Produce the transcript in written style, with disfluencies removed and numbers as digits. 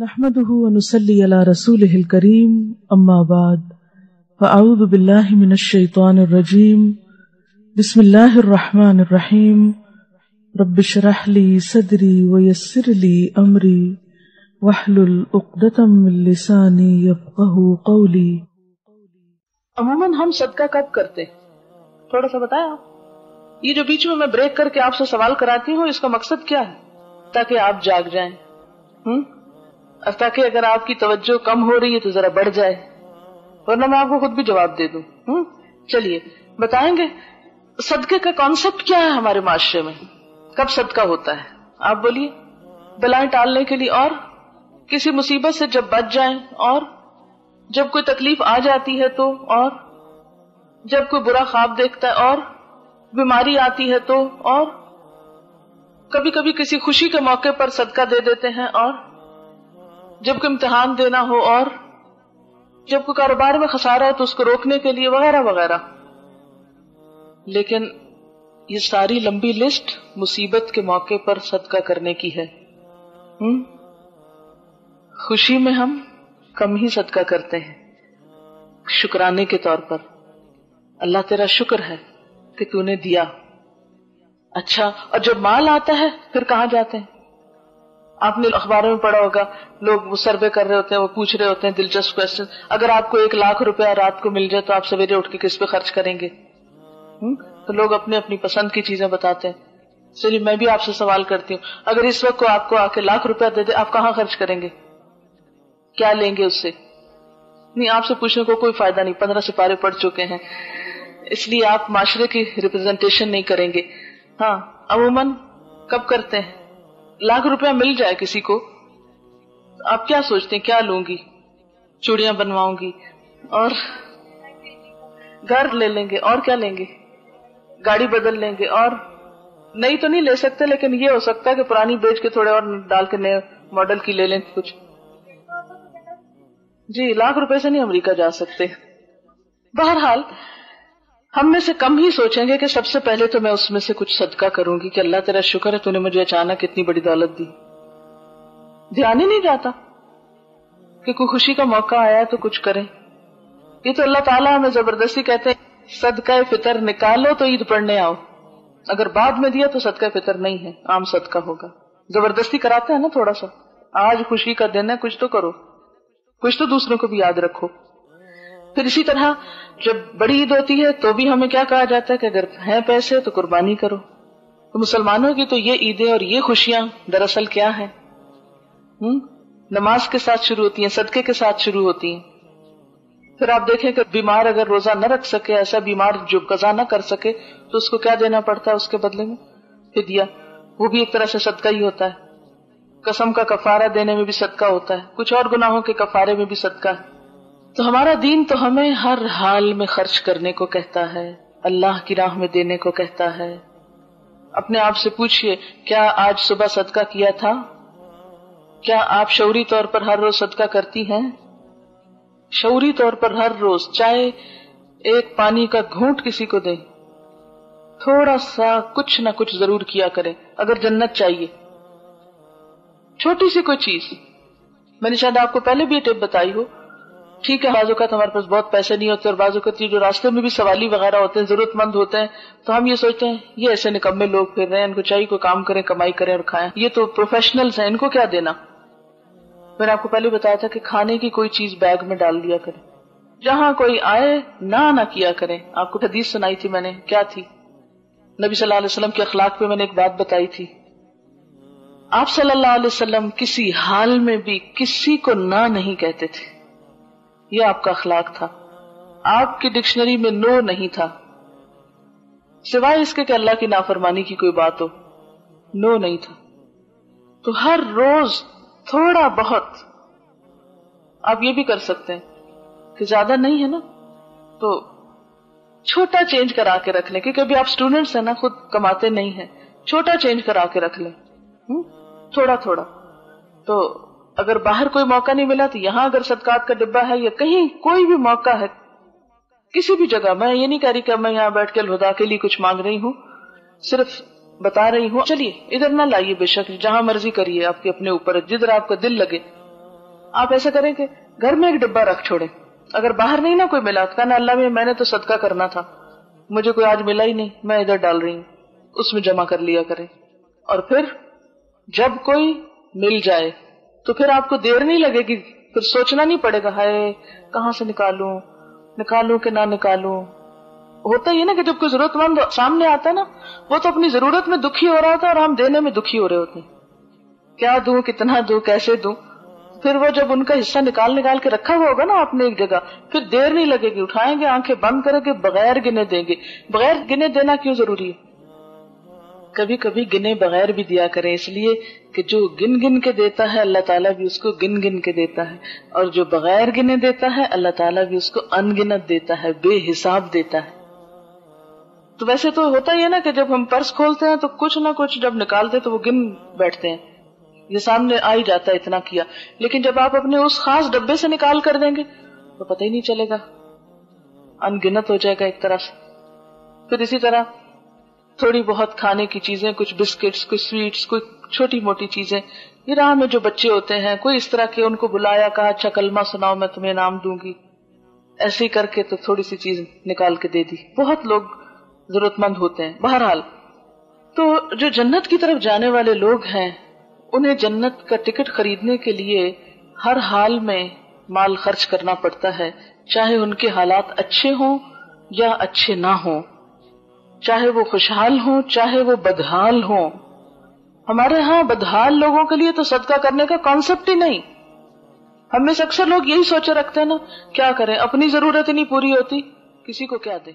نحمده ونصلي على رسوله الكريم اما بعد فاعوذ بالله من الشيطان الرجيم بسم الله الرحمن الرحيم رب اشرح لي صدري ويسر لي امري واحلل عقدة من لساني يفقهوا قولي۔ عموماً ہم صدقہ کب کرتے تھوڑا سا بتائیں آپ۔ یہ جو بیچ میں بریک کر کے آپ سے سوال کراتی ہوں اس کا مقصد کیا ہے؟ تاکہ آپ جاگ جائیں اور تاکہ اگر آپ کی توجہ کم ہو رہی ہے تو ذرا بڑھ جائے، ورنہ میں آپ کو خود بھی جواب دے دوں۔ چلیے بتائیں گے صدقے کا کانسیپٹ کیا ہے ہمارے معاشرے میں، کب صدقہ ہوتا ہے؟ آپ بولیے۔ بلائیں ٹالنے کے لیے، اور کسی مصیبت سے جب بچ جائیں، اور جب کوئی تکلیف آ جاتی ہے تو، اور جب کوئی برا خواب دیکھتا ہے، اور بیماری آتی ہے تو، اور کبھی کبھی کسی خوشی کے موقع پر صدقہ دے دیتے ہیں، اور جب کوئی امتحان دینا ہو، اور جب کوئی کاروبار میں خسارہ ہے تو اس کو روکنے کے لیے، وغیرہ وغیرہ۔ لیکن یہ ساری لمبی لسٹ مصیبت کے موقع پر صدقہ کرنے کی ہے۔ خوشی میں ہم کم ہی صدقہ کرتے ہیں، شکرانے کے طور پر، اللہ تیرا شکر ہے کہ تو نے دیا۔ اچھا، اور جب مال آتا ہے پھر کہاں جاتے ہیں؟ آپ نے اخباروں میں پڑھا ہوگا، لوگ وہ سروے کر رہے ہوتے ہیں، وہ پوچھ رہے ہوتے ہیں دلچسپ کوشچن، اگر آپ کو 1,00,000 روپیہ رات کو مل جائے تو آپ سویرے اٹھ کے کس پہ خرچ کریں گے؟ تو لوگ اپنے اپنی پسند کی چیزیں بتاتے ہیں۔ چلیے میں بھی آپ سے سوال کرتی ہوں، اگر اس وقت کو آپ کو آ کے 1,00,000 روپیہ دے دے، آپ کہاں خرچ کریں گے؟ کیا لیں گے اس سے؟ نہیں، آپ سے پوچھنے کو کوئی فائدہ نہیں، 15 سپارے پڑھ چکے ہیں، اس لیے آپ معاشرے کی ریپرزنٹیشن نہیں کریں گے۔ ہاں، عموماً کب کرتے ہیں؟ 1,00,000 روپیہ مل جائے کسی کو، آپ کیا سوچتے ہیں کیا لوں گی؟ چوڑیاں بنواؤں گی، اور گھر لے لیں گے، اور کیا لیں گے؟ گاڑی بدل لیں گے، اور نئی تو نہیں لے سکتے لیکن یہ ہو سکتا ہے کہ پرانی بیچ کے تھوڑے اور ڈال کے نئے ماڈل کی لے لیں کچھ۔ جی، 1,00,000 روپے سے نہیں امریکہ جا سکتے۔ بہرحال ہم میں سے کم ہی سوچیں گے کہ سب سے پہلے تو میں اس میں سے کچھ صدقہ کروں گی کہ اللہ تیرا شکر ہے تو نے مجھے اچانک اتنی بڑی دولت دی۔ دھیان ہی نہیں جاتا کہ کوئی خوشی کا موقع آیا ہے تو کچھ کریں۔ یہ تو اللہ تعالیٰ ہمیں زبردستی کہتے ہیں صدقہ فطر نکالو تو عید پڑھنے آؤ، اگر بعد میں دیا تو صدقہ فطر نہیں ہے، عام صدقہ ہوگا۔ زبردستی کراتے ہیں نا تھوڑا سا، آج خوشی کا دن ہے، کچھ تو کرو، کچھ تو دوسروں کو بھی یاد رکھو۔ پھر اسی طرح جب بڑی عید ہوتی ہے تو بھی ہمیں کیا کہا جاتا ہے کہ اگر ہیں پیسے تو قربانی کرو۔ تو مسلمانوں کی تو یہ عیدیں اور یہ خوشیاں دراصل کیا ہیں؟ نماز کے ساتھ شروع ہوتی ہیں، صدقے کے ساتھ شروع ہوتی ہیں۔ پھر آپ دیکھیں کہ بیمار اگر روزہ نہ رکھ سکے، ایسا بیمار جو قضا نہ کر سکے، تو اس کو کیا دینا پڑتا ہے اس کے بدلے میں؟ فدیہ، وہ بھی ایک طرح سے صدقہ ہی ہوتا ہے۔ قسم کا کفارہ دینے میں بھی صدقہ ہوتا ہے، کچھ اور گناہوں کے کفارے میں بھی صدقہ ہے۔ تو ہمارا دین تو ہمیں ہر حال میں خرچ کرنے کو کہتا ہے، اللہ کی راہ میں دینے کو کہتا ہے۔ اپنے آپ سے پوچھئے، کیا آج صبح صدقہ کیا تھا؟ کیا آپ شعوری طور پر ہر روز صدقہ کرتی ہیں؟ شعوری طور پر ہر روز، چاہے ایک پانی کا گھونٹ کسی کو دیں، تھوڑا سا کچھ نہ کچھ ضرور کیا کریں اگر جنت چاہیے۔ چھوٹی سی کوئی چیز، میں نے شاید آپ کو پہلے بھی یہ ٹپ بتائی ہو۔ ٹھیک ہے، بعض اوقات ہمارے پاس بہت پیسے نہیں ہوتے، اور بعض اوقات جو راستے میں بھی سوالی وغیرہ ہوتے ہیں، ضرورت مند ہوتے ہیں، تو ہم یہ سوچتے ہیں یہ ایسے نکمے لوگ پھر رہے ہیں، ان کو چاہیے کوئی کام کریں، کمائی کریں اور کھائیں، یہ تو پروفیشنلز ہیں، ان کو کیا دینا۔ میں نے آپ کو پہلے بتایا تھا کہ کھانے کی کوئی چیز بیگ میں ڈال دیا کریں، جہاں کوئی آئے نہ کیا کریں۔ آپ کو حدیث سنائی تھی میں نے، کیا تھی؟ نبی صلی اللہ علیہ وسلم کے اخلاق پہ میں نے ایک بات بتائی تھی۔ آپ صلی اللہ علیہ وسلم کسی حال میں بھی کسی کو نہ نہیں کہتے تھے، یہ آپ کا اخلاق تھا۔ آپ کی ڈکشنری میں نو نہیں تھا، سوائے اس کے کہ اللہ کی نافرمانی کی کوئی بات ہو، نو نہیں تھا۔ تو ہر روز تھوڑا بہت آپ یہ بھی کر سکتے ہیں کہ زیادہ نہیں ہے نا تو چھوٹا چینج کرا کے رکھ لیں، کیونکہ ابھی آپ اسٹوڈنٹس ہیں نا، خود کماتے نہیں ہیں، چھوٹا چینج کرا کے رکھ لیں، تھوڑا تھوڑا۔ تو اگر باہر کوئی موقع نہیں ملا تو یہاں اگر صدقات کا ڈبہ ہے، یا کہیں کوئی بھی موقع ہے کسی بھی جگہ، میں یہ نہیں کہہ رہی کہ میں یہاں بیٹھ کے الہدا کے لیے کچھ مانگ رہی ہوں، صرف بتا رہی ہوں، چلیے ادھر نہ لائیے، بے شک جہاں مرضی کریے، آپ کے اپنے اوپر، جدھر آپ کا دل لگے۔ آپ ایسا کریں کہ گھر میں ایک ڈبہ رکھ چھوڑیں، اگر باہر نہیں نا کوئی ملا، کہنا اللہ میں نے تو صدقہ کرنا تھا، مجھے کوئی آج ملا ہی نہیں، میں ادھر ڈال رہی ہوں، اس میں جمع کر لیا کریں. اور پھر جب کوئی مل جائے تو پھر آپ کو دیر نہیں لگے گی، پھر سوچنا نہیں پڑے گا ہائے کہاں سے نکالوں کہ نہ نکالوں. ہوتا ہی ہے نا کہ جب کوئی ضرورت مند سامنے آتا ہے نا، وہ تو اپنی ضرورت میں دکھی ہو رہا تھا اور ہم دینے میں دکھی ہو رہے ہوتے ہیں، کیا دوں، کتنا دوں، کیسے دوں. پھر وہ جب ان کا حصہ نکال کے رکھا ہوا ہوگا نا آپ نے ایک جگہ، پھر دیر نہیں لگے گی، اٹھائیں گے، آنکھیں بند کریں گے، بغیر گنے دیں گے. بغیر گنے دینا کیوں ضروری ہے؟ کبھی کبھی گنے بغیر بھی دیا کریں، اس لیے کہ جو گن گن کے دیتا ہے اللہ تعالیٰ بھی اس کو گن گن کے دیتا ہے، اور جو بغیر گنے دیتا ہے اللہ تعالیٰ بھی اس کو ان گنت دیتا ہے، بے حساب دیتا ہے. تو ویسے تو ہوتا ہی ہے نا کہ جب ہم پرس کھولتے ہیں تو کچھ نہ کچھ جب نکالتے تو وہ گن بیٹھتے ہیں، یہ سامنے آ ہی جاتا ہے اتنا کیا. لیکن جب آپ اپنے اس خاص ڈبے سے نکال کر دیں گے تو پتہ ہی نہیں چلے گا، ان گنت ہو جائے گا ایک طرح سے. پھر اسی طرح تھوڑی بہت کھانے کی چیزیں، کچھ بسکٹس، کچھ سویٹس، کچھ چھوٹی موٹی چیزیں، یہ راہ میں جو بچے ہوتے ہیں کوئی اس طرح کے، ان کو بلایا، کہا اچھا کلمہ سناؤ میں تمہیں انعام دوں گی، ایسے ہی کر کے تو تھوڑی سی چیز نکال کے دے دی. بہت لوگ ضرورت مند ہوتے ہیں. بہرحال تو جو جنت کی طرف جانے والے لوگ ہیں انہیں جنت کا ٹکٹ خریدنے کے لیے ہر حال میں مال خرچ کرنا پڑتا ہے، چاہے ان کے حالات اچھے ہوں یا اچھے نہ ہوں، چاہے وہ خوشحال ہوں چاہے وہ بدحال ہوں. ہمارے ہاں بدحال لوگوں کے لیے تو صدقہ کرنے کا کانسیپٹ ہی نہیں. ہم میں سے اکثر لوگ یہی سوچے رکھتے ہیں نا، کیا کریں، اپنی ضرورت ہی نہیں پوری ہوتی، کسی کو کیا دیں.